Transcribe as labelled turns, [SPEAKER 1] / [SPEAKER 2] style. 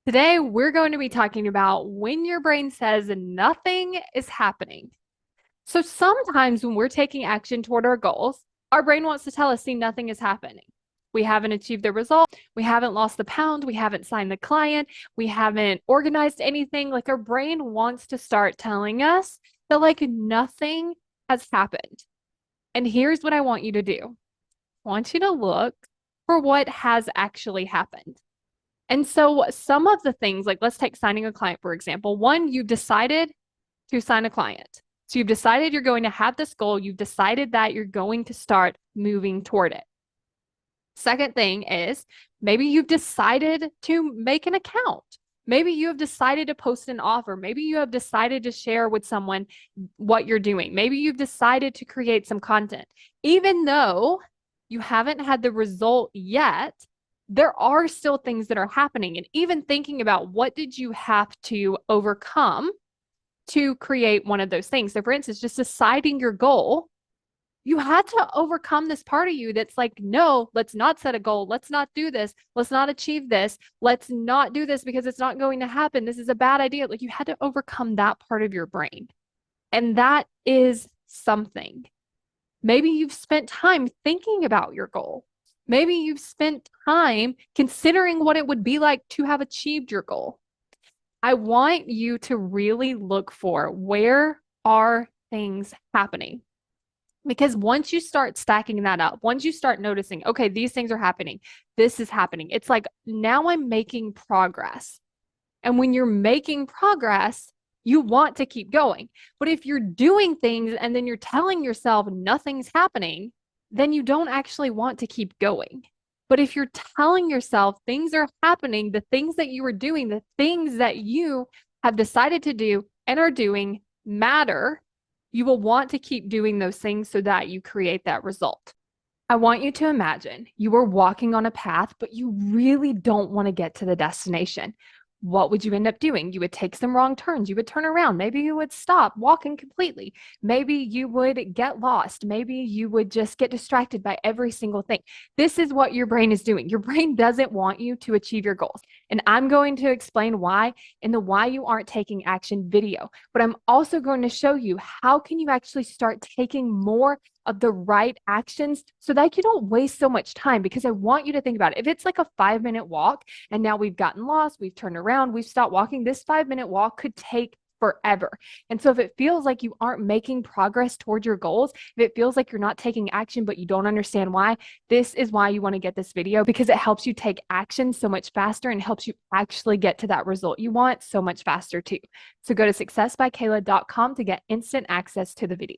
[SPEAKER 1] Today, we're going to be talking about when your brain says nothing is happening. So sometimes when we're taking action toward our goals, our brain wants to tell us, see, nothing is happening. We haven't achieved the result. We haven't lost the pound. We haven't signed the client. We haven't organized anything. Like our brain wants to start telling us that like nothing has happened. And here's what I want you to do. I want you to look for what has actually happened. And so some of the things, like let's take signing a client, for example. One, you've decided to sign a client. So you've decided you're going to have this goal. You've decided that you're going to start moving toward it. Second thing is maybe you've decided to make an account. Maybe you have decided to post an offer. Maybe you have decided to share with someone what you're doing. Maybe you've decided to create some content. Even though you haven't had the result yet, there are still things that are happening. And even thinking about what did you have to overcome to create one of those things. So, for instance, just deciding your goal, you had to overcome this part of you that's like, no, let's not set a goal. Let's not do this. Let's not achieve this. Let's not do this because it's not going to happen. This is a bad idea. Like, you had to overcome that part of your brain. And that is something. Maybe you've spent time thinking about your goal. Maybe you've spent time considering what it would be like to have achieved your goal. I want you to really look for where are things happening? Because once you start stacking that up, once you start noticing, okay, these things are happening, this is happening, it's like now I'm making progress. And when you're making progress, you want to keep going. But if you're doing things and then you're telling yourself nothing's happening, then you don't actually want to keep going. But if you're telling yourself things are happening, the things that you are doing, the things that you have decided to do and are doing matter, you will want to keep doing those things so that you create that result. I want you to imagine you are walking on a path, but you really don't want to get to the destination. What would you end up doing? You would take some wrong turns. You would turn around. Maybe you would stop walking completely. Maybe you would get lost. Maybe you would just get distracted by every single thing. This is what your brain is doing. Your brain doesn't want you to achieve your goals. And I'm going to explain why in the why you aren't taking action video. But I'm also going to show you how can you actually start taking more of the right actions so that you don't waste so much time, because I want you to think about it. If it's like a 5-minute walk and now we've gotten lost, we've turned around, we've stopped walking, this 5-minute walk could take forever. And so if it feels like you aren't making progress toward your goals, if it feels like you're not taking action, but you don't understand why, this is why you want to get this video, because it helps you take action so much faster and helps you actually get to that result you want so much faster too. So go to successbykayla.com to get instant access to the video.